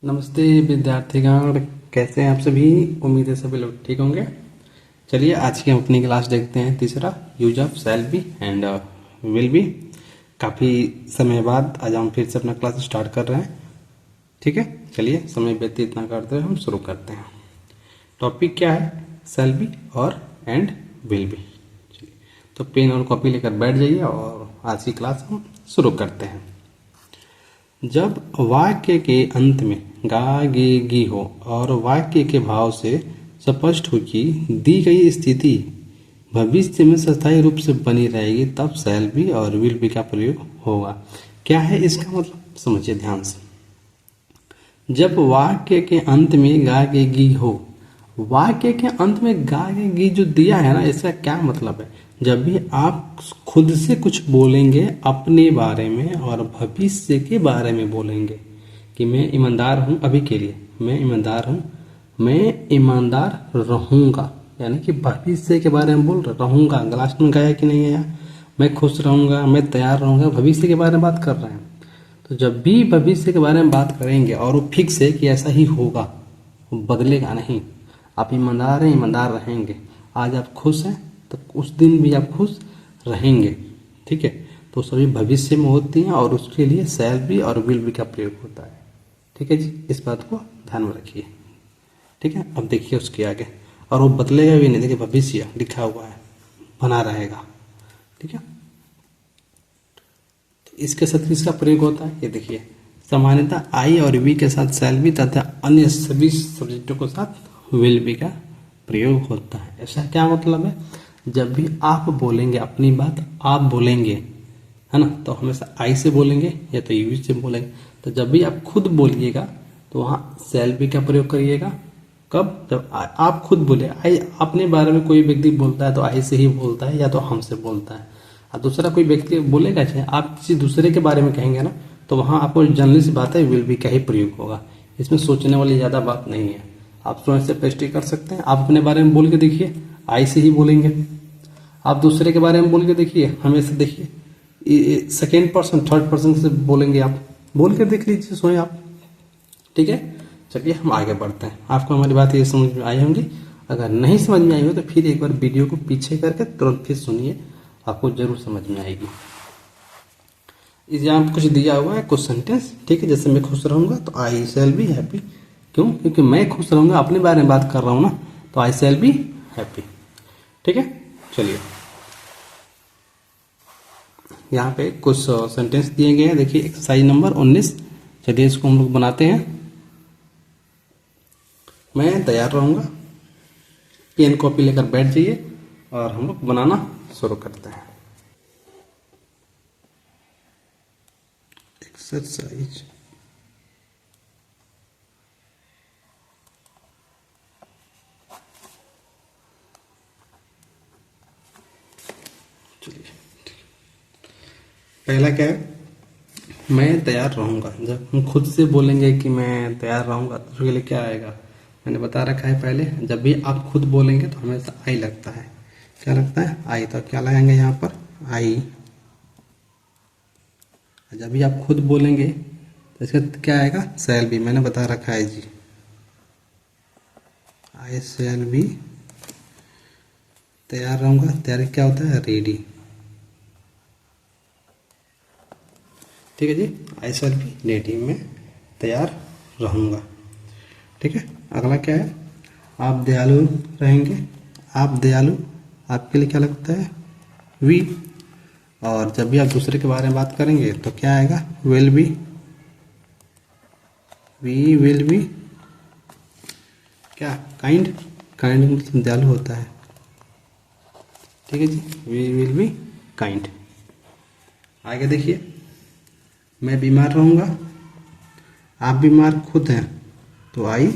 नमस्ते विद्यार्थीगण, कैसे हैं आप सभी। उम्मीद है सभी लोग ठीक होंगे। चलिए आज की हम अपनी क्लास देखते हैं। तीसरा, use of shall be and will be. काफ़ी समय बाद आज हम फिर से अपना क्लास स्टार्ट कर रहे हैं। ठीक है, चलिए समय व्यतीत ना करते हुए हम शुरू करते हैं। टॉपिक क्या है? शैल बी और एंड विल बी। चलिए, तो पेन और कॉपी लेकर बैठ जाइए और आज की क्लास हम शुरू करते हैं। जब वाक्य के अंत में गा गे गी हो और वाक्य के भाव से स्पष्ट हो कि दी गई स्थिति भविष्य में स्थायी रूप से बनी रहेगी, तब शैल बी और विल बी का प्रयोग होगा। क्या है इसका मतलब, समझिए ध्यान से। जब वाक्य के अंत में गा गे गी हो, वाक्य के अंत में गा गे गी जो दिया है ना, इसका क्या मतलब है? जब भी आप खुद से कुछ बोलेंगे अपने बारे में और भविष्य के बारे में बोलेंगे कि मैं ईमानदार हूं, अभी के लिए मैं ईमानदार हूं, मैं ईमानदार रहूंगा, यानी कि भविष्य के बारे में बोल रहूंगा। लास्ट में गया कि नहीं आया, मैं खुश रहूंगा, मैं तैयार रहूंगा, भविष्य के बारे में बात कर रहे हैं। तो जब भी भविष्य के बारे में बात करेंगे और वो फिक्स है कि ऐसा ही होगा, वो बदलेगा नहीं, आप ईमानदार हैं, ईमानदार रहेंगे। आज आप खुश हैं तो उस दिन भी आप खुश रहेंगे। ठीक है, तो सभी भविष्य में होती हैं और उसके लिए शैल बी और विल बी का प्रयोग होता है। ठीक है जी, इस बात को ध्यान में रखिए। ठीक है, अब देखिए उसके आगे, और वो बदलेगा भी नहीं। देखिए भविष्य लिखा हुआ है, बना रहेगा। ठीक है, इसके साथ किसका प्रयोग होता है ये देखिए। सामान्यतः आई और वी के साथ शैल बी तथा अन्य सभी सब्जेक्टों के साथ विल बी का प्रयोग होता है। ऐसा क्या मतलब है? जब भी आप बोलेंगे अपनी बात, आप बोलेंगे, है ना, तो हमेशा आई से बोलेंगे या तो यू से बोलेंगे। तो जब भी आप खुद बोलिएगा तो वहाँ शैल बी का प्रयोग करिएगा। कब? जब आप खुद बोले। आई अपने बारे में कोई व्यक्ति बोलता है तो आई से ही बोलता है या तो हमसे बोलता है। और दूसरा कोई व्यक्ति बोलेगा, चाहे आप किसी दूसरे के बारे में कहेंगे ना, तो वहाँ आपको जनरली सी बात है विल बी का ही प्रयोग होगा। इसमें सोचने वाली ज़्यादा बात नहीं है, आप स्वयं से प्रैक्टिस कर सकते हैं। आप अपने बारे में बोल के देखिए, आई से ही बोलेंगे। आप दूसरे के बारे में बोल के देखिए, हमेशा देखिए सेकेंड पर्सन थर्ड पर्सन से बोलेंगे। आप बोल के देख लीजिए स्वयं आप। ठीक है, चलिए हम आगे बढ़ते हैं। आपको हमारी बात ये समझ में आई होंगी। अगर नहीं समझ में आई हो तो फिर एक बार वीडियो को पीछे करके तुरंत फिर सुनिए, आपको जरूर समझ में आएगी। इस यहाँ पे कुछ दिया हुआ है, कुछ सेंटेंस। ठीक है, जैसे मैं खुश रहूंगा तो आई शैल बी हैप्पी। क्यों? क्योंकि मैं खुश रहूंगा, अपने बारे में बात कर रहा हूं ना, तो आई शैल बी हैप्पी। ठीक है, चलिए यहाँ पे कुछ सेंटेंस दिए गए हैं। देखिए एक्सरसाइज नंबर 19। चलिए इसको हम लोग बनाते हैं। मैं तैयार रहूंगा, पेन कॉपी लेकर बैठ जाइए और हम लोग बनाना शुरू करते हैं। एक्सरसाइज चलिए, पहला क्या है? मैं तैयार रहूंगा। जब हम खुद से बोलेंगे कि मैं तैयार रहूंगा तो उसके लिए क्या आएगा? मैंने बता रखा है पहले। जब भी आप खुद बोलेंगे तो हमेशा आई लगता है। क्या लगता है? आई। तो क्या लगाएंगे यहाँ पर? आई। जब भी आप खुद बोलेंगे तो इसका क्या आएगा? Shall be. मैंने बता रखा है जी, आई शैल बी तैयार रहूंगा। तैयार क्या होता है? रेडी। ठीक है जी, आई शैल बी रेडी, मैं तैयार रहूंगा। ठीक है, अगला क्या है? आप दयालु रहेंगे। आप दयालु, आपके लिए क्या लगता है? वी। और जब भी आप दूसरे के बारे में बात करेंगे तो क्या आएगा? Will be. We will be क्या? काइंड। काइंड मतलब दयालु होता है। ठीक है जी, वी विल बी काइंड। आगे देखिए, मैं बीमार रहूंगा। आप बीमार खुद हैं तो आई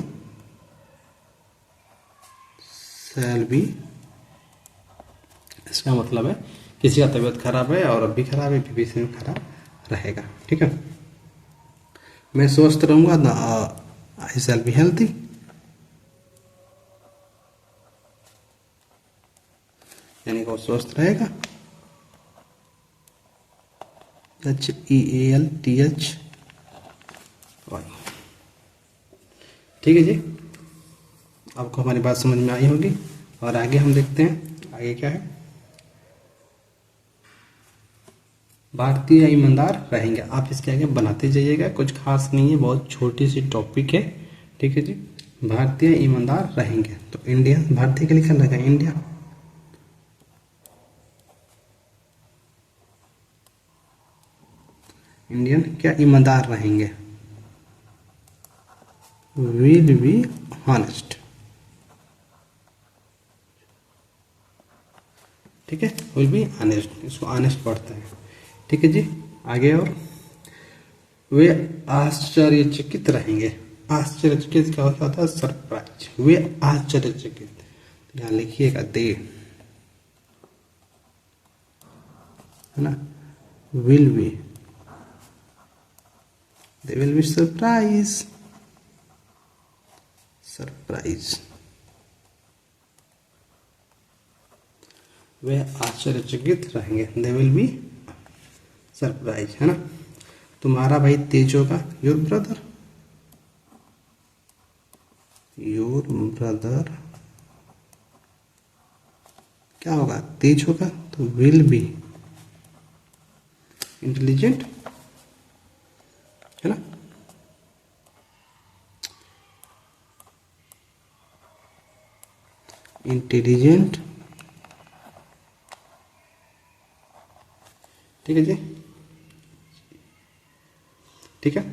शैल बी। इसका मतलब है किसी का तबीयत खराब है और अब भी खराब है, भविष्य में खराब रहेगा। ठीक है, मैं स्वस्थ रहूंगा ना, आई शैल बी हेल्थी। यानी कि वो स्वस्थ रहेगा। HEALTH Y. ठीक है जी, आपको हमारी बात समझ में आई होगी। और आगे हम देखते हैं आगे क्या है। भारतीय ईमानदार रहेंगे, आप इसके आगे बनाते जाइएगा, कुछ खास नहीं है, बहुत छोटी सी टॉपिक है। ठीक है जी, भारतीय ईमानदार रहेंगे, तो इंडिया, भारतीय के लिखा लगा इंडिया, इंडियन क्या ईमानदार रहेंगे, विल बी हॉनेस्ट। ठीक है, विल बी ऑनेस्ट, इसको ऑनेस्ट पढ़ते हैं। ठीक है जी, आगे और वे आश्चर्यचकित रहेंगे, आश्चर्यचकित क्या होता है, सरप्राइज, वे आश्चर्यचकित, यहाँ लिखिएगा दे, है ना, will be, they will be surprise, surprise, वे आश्चर्यचकित रहेंगे, दे विल बी सरप्राइज, है ना। तुम्हारा भाई तेज होगा, योर ब्रदर, योर ब्रदर क्या होगा, तेज होगा, तो विल बी इंटेलिजेंट, है ना। इंटेलिजेंट, ठीक है जी, ठीक है।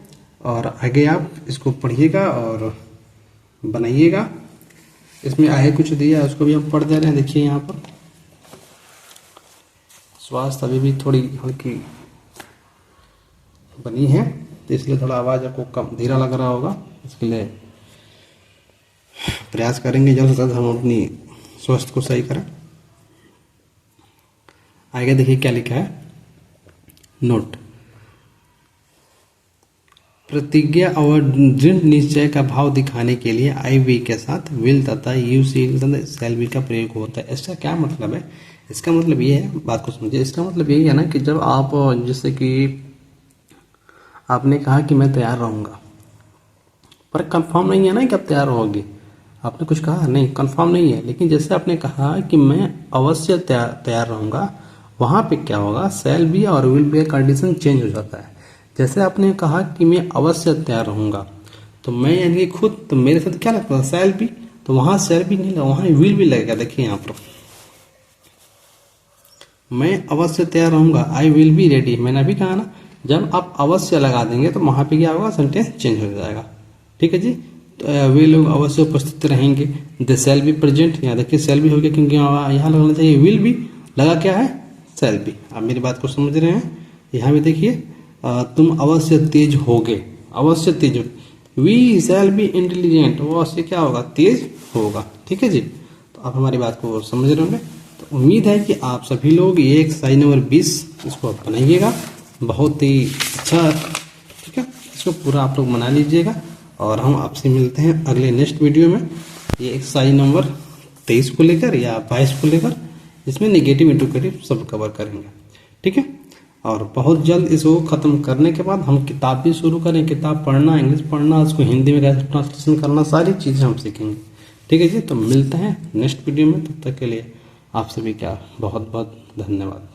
और आगे आप इसको पढ़िएगा और बनाइएगा। इसमें आगे कुछ दिया है उसको भी हम पढ़ दे रहे हैं। देखिए यहाँ पर स्वास्थ्य अभी भी थोड़ी हल्की बनी है, तो इसलिए थोड़ा आवाज़ आपको कम धीरा लग रहा होगा। इसके लिए प्रयास करेंगे जल्द से जल्द हम अपनी स्वास्थ्य को सही करें। आगे देखिए क्या लिखा है, नोट, प्रतिज्ञा और दृढ़ निश्चय का भाव दिखाने के लिए आई वी के साथ विल तथा यू सी शैल बी का प्रयोग होता है। इसका क्या मतलब है, इसका मतलब ये है, बात को समझिए, इसका मतलब यही है ना कि जब आप, जैसे कि आपने कहा कि मैं तैयार रहूँगा, पर कंफर्म नहीं है ना कि आप तैयार रहोगे, आपने कुछ कहा नहीं, कंफर्म नहीं है, लेकिन जैसे आपने कहा कि मैं अवश्य तैयार रहूँगा, वहाँ पे क्या होगा, शैल बी और विल बी का कंडीशन चेंज हो जाता है। जैसे आपने कहा कि मैं अवश्य तैयार रहूँगा, तो मैं यानी खुद, तो मेरे साथ क्या लगता है, शैल बी, तो वहाँ शैल बी नहीं लगा, वहाँ विल बी लगेगा। देखिए यहाँ पर मैं अवश्य तैयार रहूँगा, आई विल बी रेडी, मैंने अभी कहा ना, जब आप अवश्य लगा देंगे तो वहाँ पे क्या होगा, सेंटेंस चेंज हो जाएगा। ठीक है जी, तो वे लोग अवश्य उपस्थित रहेंगे, द शैल बी प्रेजेंट, यहाँ देखिए शैल बी हो गया, क्योंकि यहाँ लगना चाहिए विल बी, लगा क्या है, शैल बी। आप मेरी बात को समझ रहे हैं। यहाँ भी देखिए तुम अवश्य तेज होगे, अवश्य तेज हो, वी शैल बी इंटेलिजेंट, वो अवश्य क्या होगा, तेज होगा। ठीक है जी, तो आप हमारी बात को समझ रहे होंगे। तो उम्मीद है कि आप सभी लोग ये एक्सरसाइज नंबर 20 इसको आप बनाइएगा, बहुत ही अच्छा। ठीक है, इसको पूरा आप लोग बना लीजिएगा और हम आपसे मिलते हैं अगले नेक्स्ट वीडियो में, ये एक्सरसाइज नंबर 23 को लेकर या 22 को लेकर, इसमें नेगेटिव इंटरोगेटिव सब कवर करेंगे। ठीक है, और बहुत जल्द इसको ख़त्म करने के बाद हम किताब भी शुरू करें, किताब पढ़ना, इंग्लिश पढ़ना, उसको हिंदी में कैसे ट्रांसलेशन करना, सारी चीज़ें हम सीखेंगे। ठीक है जी, तो मिलते हैं नेक्स्ट वीडियो में, तब तक के लिए आप सभी का बहुत बहुत धन्यवाद।